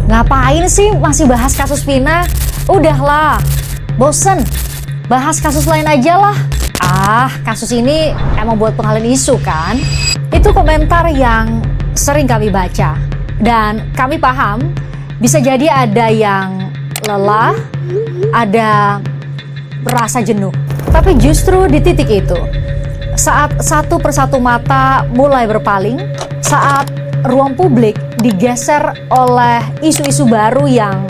Ngapain sih masih bahas kasus Vina? Udahlah, bosen. Bahas kasus lain aja lah. Kasus ini emang buat pengalihan isu kan? Itu komentar yang sering kami baca. Dan kami paham, bisa jadi ada yang lelah, ada rasa jenuh. Tapi justru di titik itu, saat satu persatu mata mulai berpaling, saat ruang publik digeser oleh isu-isu baru yang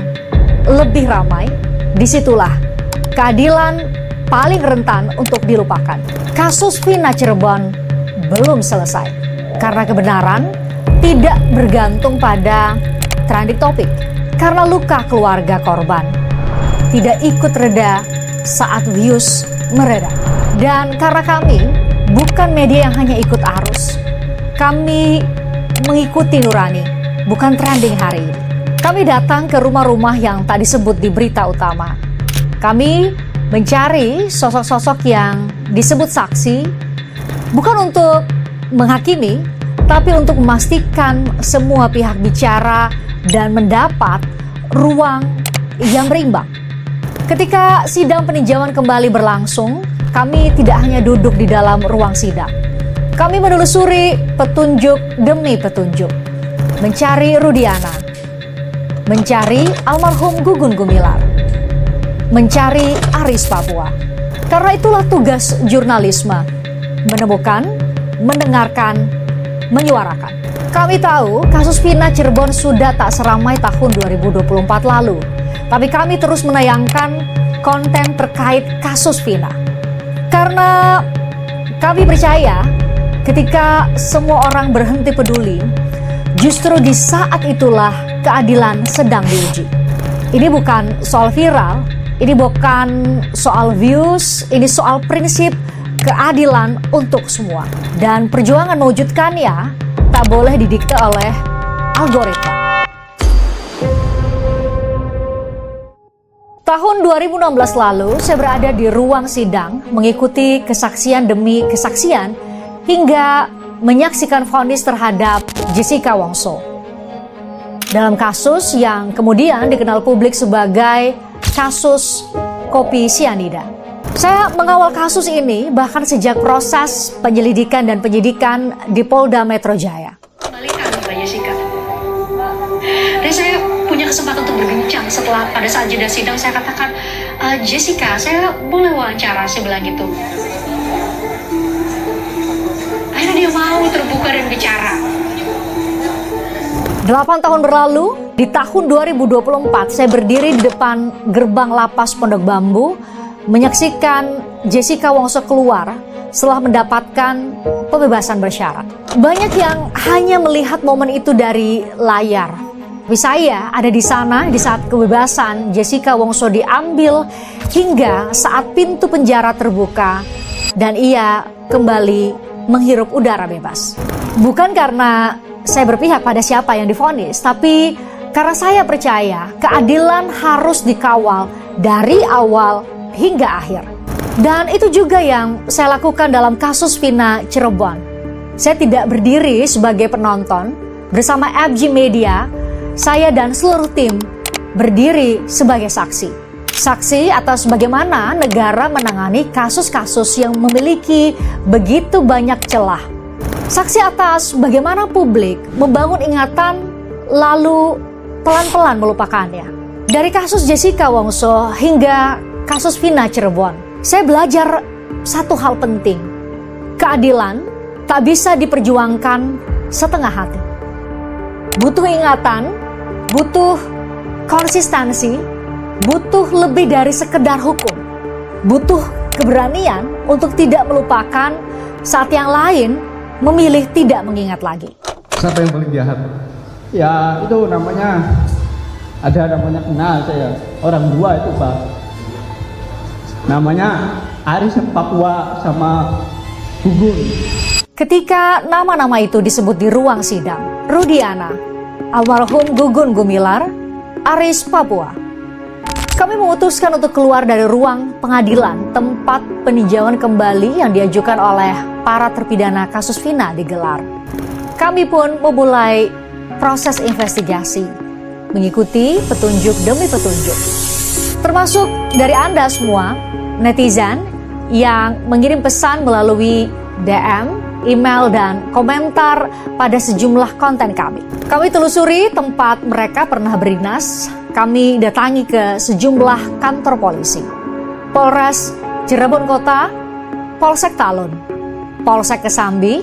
lebih ramai, disitulah keadilan paling rentan untuk dilupakan. Kasus Vina Cirebon belum selesai, karena kebenaran tidak bergantung pada trending topik, karena luka keluarga korban tidak ikut reda saat views mereda. Dan karena kami bukan media yang hanya ikut arus, kami mengikuti nurani, bukan trending hari ini. Kami datang ke rumah-rumah yang tak disebut di berita utama. Kami mencari sosok-sosok yang disebut saksi, bukan untuk menghakimi, tapi untuk memastikan semua pihak bicara dan mendapat ruang yang berimbang. Ketika sidang peninjauan kembali berlangsung, kami tidak hanya duduk di dalam ruang sidang. Kami menelusuri petunjuk demi petunjuk, mencari Rudiana, mencari almarhum Gugun Gumilar, mencari Aris Papua. Karena itulah tugas jurnalisme, menemukan, mendengarkan, menyuarakan. Kami tahu kasus Vina Cirebon sudah tak seramai tahun 2024 lalu, tapi kami terus menayangkan konten terkait kasus Vina. Karena kami percaya ketika semua orang berhenti peduli, justru di saat itulah keadilan sedang diuji. Ini bukan soal viral, ini bukan soal views, ini soal prinsip keadilan untuk semua. Dan perjuangan mewujudkannya tak boleh didikte oleh algoritma. Tahun 2016 lalu, saya berada di ruang sidang mengikuti kesaksian demi kesaksian hingga menyaksikan vonis terhadap Jessica Wongso. Dalam kasus yang kemudian dikenal publik sebagai kasus kopi sianida. Saya mengawal kasus ini bahkan sejak proses penyelidikan dan penyidikan di Polda Metro Jaya. Kembalikan Mbak Jessica. Dan saya punya kesempatan untuk berbincang setelah pada saat jeda sidang saya katakan, Jessica, saya boleh wawancara, saya bilang gitu. Akhirnya dia mau terbuka dan bicara. 8 tahun berlalu, di tahun 2024 saya berdiri di depan gerbang lapas Pondok Bambu menyaksikan Jessica Wongso keluar setelah mendapatkan pembebasan bersyarat. Banyak yang hanya melihat momen itu dari layar. Tapi saya ada di sana di saat kebebasan Jessica Wongso diambil hingga saat pintu penjara terbuka dan ia kembali menghirup udara bebas. Bukan karena saya berpihak pada siapa yang divonis, tapi karena saya percaya keadilan harus dikawal dari awal hingga akhir. Dan itu juga yang saya lakukan dalam kasus Vina Cirebon. Saya tidak berdiri sebagai penonton. Bersama FG Media, saya dan seluruh tim berdiri sebagai saksi. Saksi atas bagaimana negara menangani kasus-kasus yang memiliki begitu banyak celah. Saksi atas bagaimana publik membangun ingatan lalu pelan-pelan melupakannya. Dari kasus Jessica Wongso hingga kasus Vina Cirebon, saya belajar satu hal penting. Keadilan tak bisa diperjuangkan setengah hati. Butuh ingatan, butuh konsistensi, butuh lebih dari sekedar hukum. Butuh keberanian untuk tidak melupakan saat yang lain memilih tidak mengingat lagi. Siapa yang paling jahat? Ya itu namanya, ada namanya kenal saya, orang dua itu Pak. Namanya Aris Papua sama Gugun. Ketika nama-nama itu disebut di ruang sidang, Rudiana, almarhum Gugun Gumilar, Aris Papua, kami memutuskan untuk keluar dari ruang pengadilan tempat peninjauan kembali yang diajukan oleh para terpidana kasus Vina digelar. Kami pun memulai proses investigasi. mengikuti petunjuk demi petunjuk. Termasuk dari Anda semua, netizen yang mengirim pesan melalui DM, email, dan komentar pada sejumlah konten kami. Kami telusuri tempat mereka pernah berinas. Kami datangi ke sejumlah kantor polisi. Polres Cirebon Kota, Polsek Talun, Polsek Kesambi,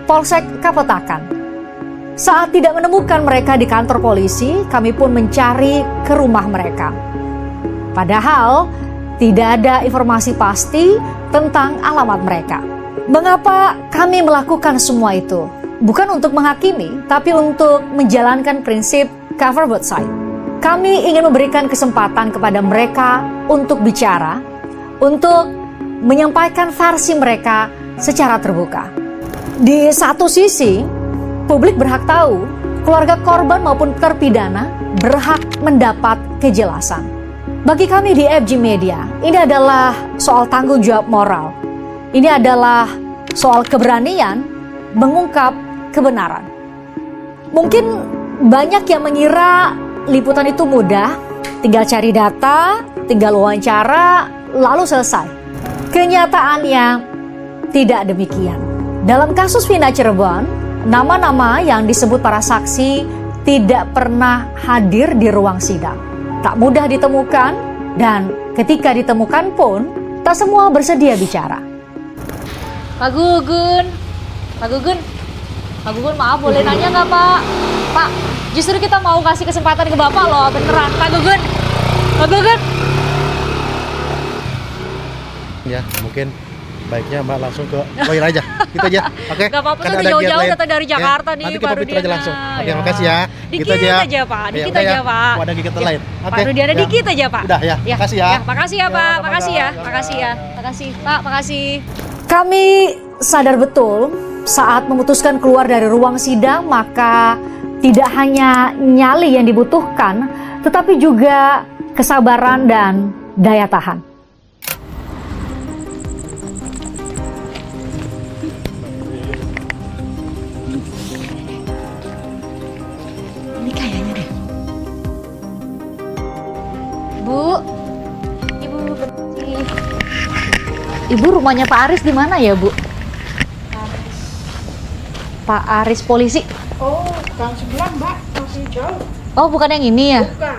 Polsek Kapetakan. Saat tidak menemukan mereka di kantor polisi, kami pun mencari ke rumah mereka. Padahal tidak ada informasi pasti tentang alamat mereka. Mengapa kami melakukan semua itu? Bukan untuk menghakimi, tapi untuk menjalankan prinsip cover both side. Kami ingin memberikan kesempatan kepada mereka untuk bicara, untuk menyampaikan versi mereka secara terbuka. Di satu sisi, publik berhak tahu, keluarga korban maupun terpidana berhak mendapat kejelasan. Bagi kami di FG Media, ini adalah soal tanggung jawab moral. Ini adalah soal keberanian mengungkap kebenaran. Mungkin banyak yang mengira liputan itu mudah, tinggal cari data, tinggal wawancara, lalu selesai. Kenyataannya tidak demikian. Dalam kasus Vina Cirebon, nama-nama yang disebut para saksi tidak pernah hadir di ruang sidang. Tak mudah ditemukan, dan ketika ditemukan pun, tak semua bersedia bicara. Pak Gugun, maaf boleh nanya nggak Pak? Pak, justru kita mau kasih kesempatan ke Bapak loh, beneran. Pak Gugun. Ya, mungkin baiknya Mbak langsung ke lawyer aja, gitu aja. Oke. Gak apa-apa, Karena tuh ada jauh-jauh lain. datang dari Jakarta Ya, nih, nanti kita baru pamit aja langsung. Oke, ya. makasih ya. Dikit Gitu aja Pak, dikit Ya, aja udah Pak. Mau ada kegiatan lain. Pak Rudiana ya. dikit aja Pak. Udah ya, makasih ya. Makasih ya Pak, Ya, makasih ya, sama-sama. makasih ya. Makasih Pak, makasih. Kami sadar betul saat memutuskan keluar dari ruang sidang, maka tidak hanya nyali yang dibutuhkan, tetapi juga kesabaran dan daya tahan. Ini kayaknya deh. Bu, Ibu berhenti. Ibu, rumahnya Pak Aris di mana ya, Bu? Pak Aris polisi. Oh, gang sebelah Mbak, masih jauh. Oh, bukan yang ini ya? Bukan.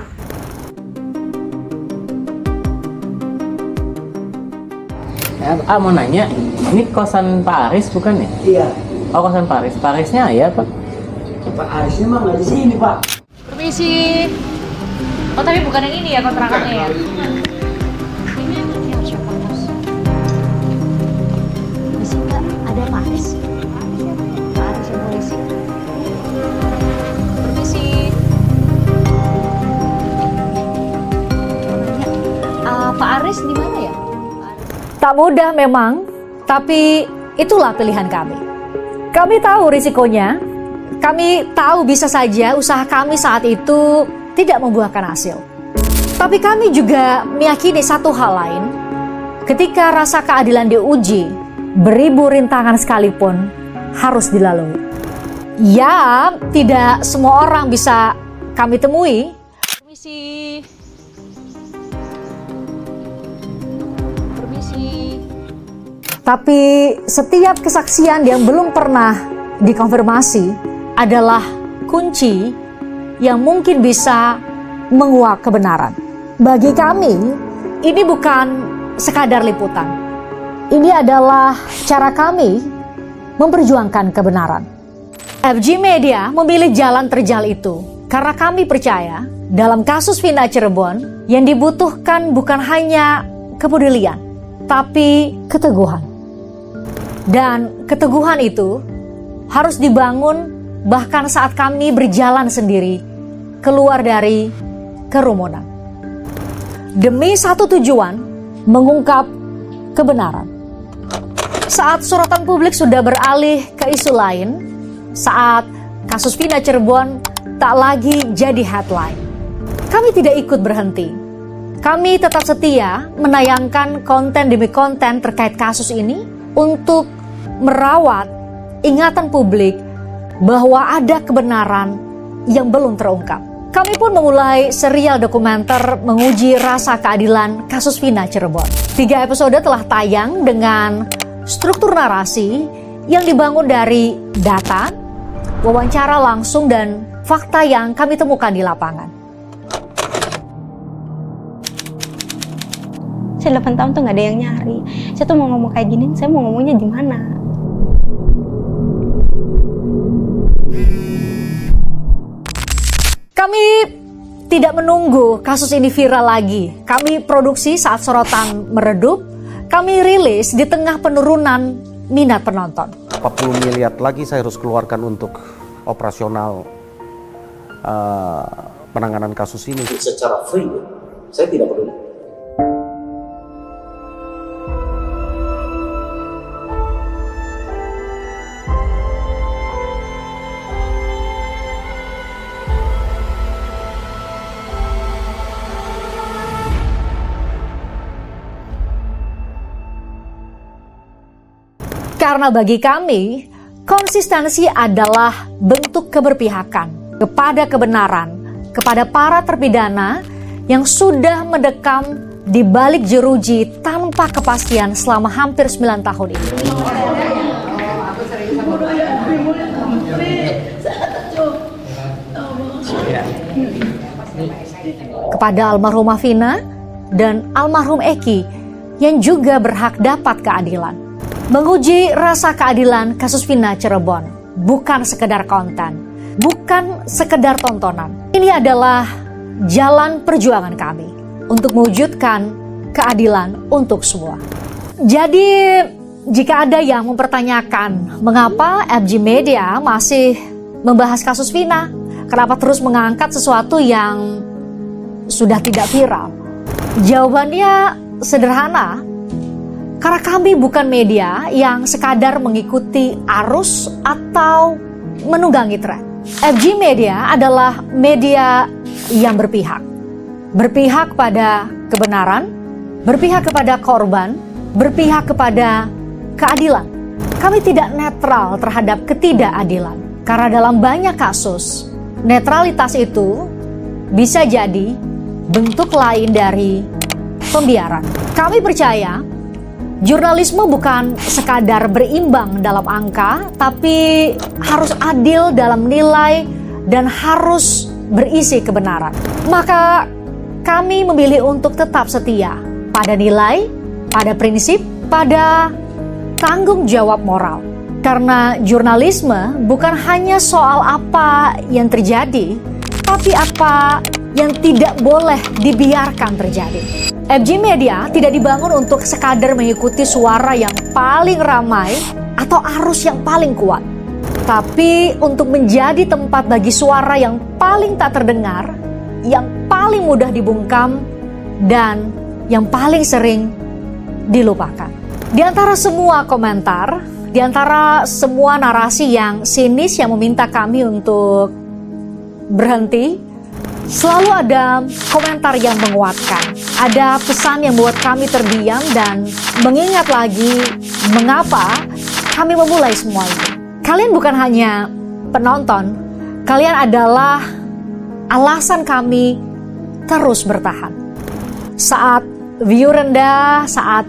Mau nanya, ini kosan Pak Aris bukan ya? Iya, Oh, kosan Pak Aris. Pak Arisnya ya, Pak? Pak Arisnya mah nggak di sini, Pak. Permisi. Oh, tapi bukan yang ini ya kontrakannya ya? Ini harus siapa, Bos? Di sini nggak ada Pak Aris? Pak Aris yang polisi. Permisi. Pak Aris di mana ya? Tak mudah memang, tapi itulah pilihan kami. Kami tahu risikonya, kami tahu bisa saja usaha kami saat itu tidak membuahkan hasil. Tapi kami juga meyakini satu hal lain, ketika rasa keadilan diuji, beribu rintangan sekalipun harus dilalui. Ya, tidak semua orang bisa kami temui. Permisi. Tapi setiap kesaksian yang belum pernah dikonfirmasi adalah kunci yang mungkin bisa menguak kebenaran. Bagi kami, ini bukan sekadar liputan. Ini adalah cara kami memperjuangkan kebenaran. FG Media memilih jalan terjal itu karena kami percaya dalam kasus Vina Cirebon yang dibutuhkan bukan hanya kepedulian, tapi keteguhan. Dan keteguhan itu harus dibangun bahkan saat kami berjalan sendiri keluar dari kerumunan. Demi satu tujuan, mengungkap kebenaran. Saat sorotan publik sudah beralih ke isu lain, saat kasus Vina Cirebon tak lagi jadi headline, kami tidak ikut berhenti. Kami tetap setia menayangkan konten demi konten terkait kasus ini untuk merawat ingatan publik bahwa ada kebenaran yang belum terungkap. kami pun memulai serial dokumenter menguji rasa keadilan kasus Vina Cirebon. 3 episode telah tayang dengan struktur narasi yang dibangun dari data, wawancara langsung, dan fakta yang kami temukan di lapangan. Saya 8 tahun tuh nggak ada yang nyari. Saya tuh mau ngomong kayak gini, saya mau ngomongnya di mana? Kami tidak menunggu kasus ini viral lagi. Kami produksi saat sorotan meredup. Kami rilis di tengah penurunan minat penonton. 40 miliar lagi saya harus keluarkan untuk operasional penanganan kasus ini. Secara free, saya tidak peduli. Karena bagi kami, konsistensi adalah bentuk keberpihakan kepada kebenaran, kepada para terpidana yang sudah mendekam di balik jeruji tanpa kepastian selama hampir 9 tahun ini. Kepada almarhumah Vina dan almarhum Eki yang juga berhak dapat keadilan. Menguji rasa keadilan kasus Vina Cirebon bukan sekedar konten, bukan sekedar tontonan. Ini adalah jalan perjuangan kami untuk mewujudkan keadilan untuk semua. Jadi, jika ada yang mempertanyakan mengapa FG Media masih membahas kasus Vina, kenapa terus mengangkat sesuatu yang sudah tidak viral? Jawabannya sederhana. Karena kami bukan media yang sekadar mengikuti arus atau menunggangi tren. FG Media adalah media yang berpihak. Berpihak pada kebenaran, berpihak kepada korban, berpihak kepada keadilan. Kami tidak netral terhadap ketidakadilan. Karena dalam banyak kasus, netralitas itu bisa jadi bentuk lain dari pembiaran. Kami percaya jurnalisme bukan sekadar berimbang dalam angka, tapi harus adil dalam nilai dan harus berisi kebenaran. Maka kami memilih untuk tetap setia pada nilai, pada prinsip, pada tanggung jawab moral. Karena jurnalisme bukan hanya soal apa yang terjadi, tapi apa yang tidak boleh dibiarkan terjadi. FG Media tidak dibangun untuk sekadar mengikuti suara yang paling ramai atau arus yang paling kuat, tapi untuk menjadi tempat bagi suara yang paling tak terdengar, yang paling mudah dibungkam, dan yang paling sering dilupakan. Di antara semua komentar, di antara semua narasi yang sinis yang meminta kami untuk berhenti, selalu ada komentar yang menguatkan. Ada pesan yang membuat kami terdiam dan mengingat lagi mengapa kami memulai semua ini. Kalian bukan hanya penonton, kalian adalah alasan kami terus bertahan. Saat view rendah, saat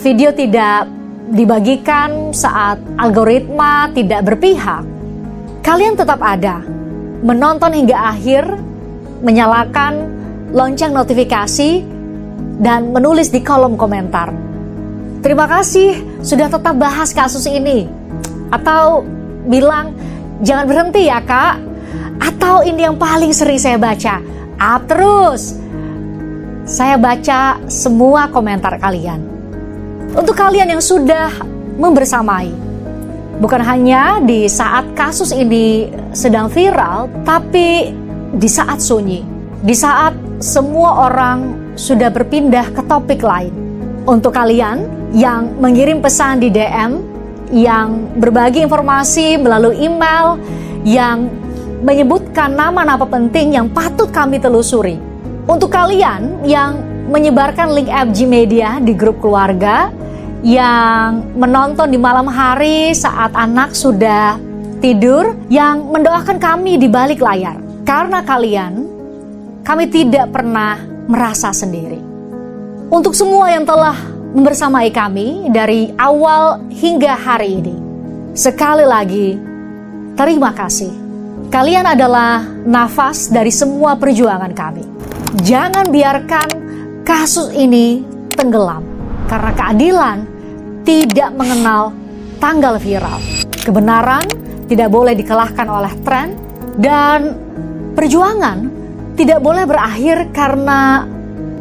video tidak dibagikan, saat algoritma tidak berpihak, kalian tetap ada, menonton hingga akhir, menyalakan lonceng notifikasi, dan menulis di kolom komentar. Terima kasih sudah tetap bahas kasus ini. Atau bilang, jangan berhenti ya kak. Atau ini yang paling sering saya baca, up terus. Saya baca semua komentar kalian. Untuk kalian yang sudah membersamai, bukan hanya di saat kasus ini sedang viral, tapi di saat sunyi, di saat semua orang sudah berpindah ke topik lain. Untuk kalian yang mengirim pesan di DM, yang berbagi informasi melalui email, yang menyebutkan nama-nama penting yang patut kami telusuri. Untuk kalian yang menyebarkan link FG Media di grup keluarga, yang menonton di malam hari saat anak sudah tidur, yang mendoakan kami di balik layar. Karena kalian kami tidak pernah merasa sendiri. Untuk semua yang telah membersamai kami dari awal hingga hari ini, sekali lagi, terima kasih. Kalian adalah nafas dari semua perjuangan kami. Jangan biarkan kasus ini tenggelam, karena keadilan tidak mengenal tanggal viral. Kebenaran tidak boleh dikalahkan oleh tren, dan perjuangan tidak boleh berakhir karena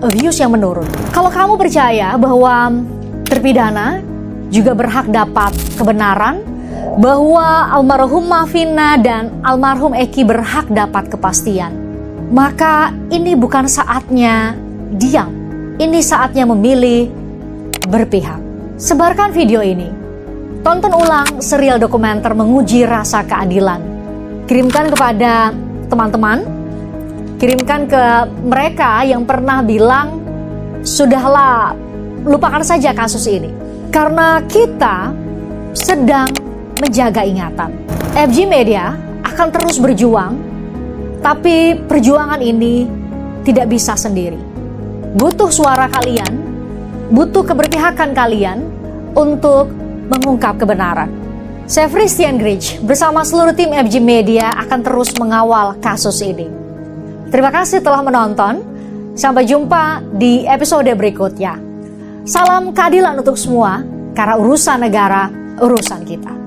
views yang menurun. Kalau kamu percaya bahwa terpidana juga berhak dapat kebenaran, bahwa almarhumah Vina dan almarhum Eki berhak dapat kepastian, maka ini bukan saatnya diam. Ini saatnya memilih berpihak. Sebarkan video ini. Tonton ulang serial dokumenter menguji rasa keadilan. Kirimkan kepada teman-teman. Kirimkan ke mereka yang pernah bilang, sudahlah, lupakan saja kasus ini. Karena kita sedang menjaga ingatan. FG Media akan terus berjuang, tapi perjuangan ini tidak bisa sendiri. Butuh suara kalian, butuh keberpihakan kalian untuk mengungkap kebenaran. Saya Christian Grich bersama seluruh tim FG Media akan terus mengawal kasus ini. Terima kasih telah menonton. Sampai jumpa di episode berikutnya. Salam keadilan untuk semua, karena urusan negara, urusan kita.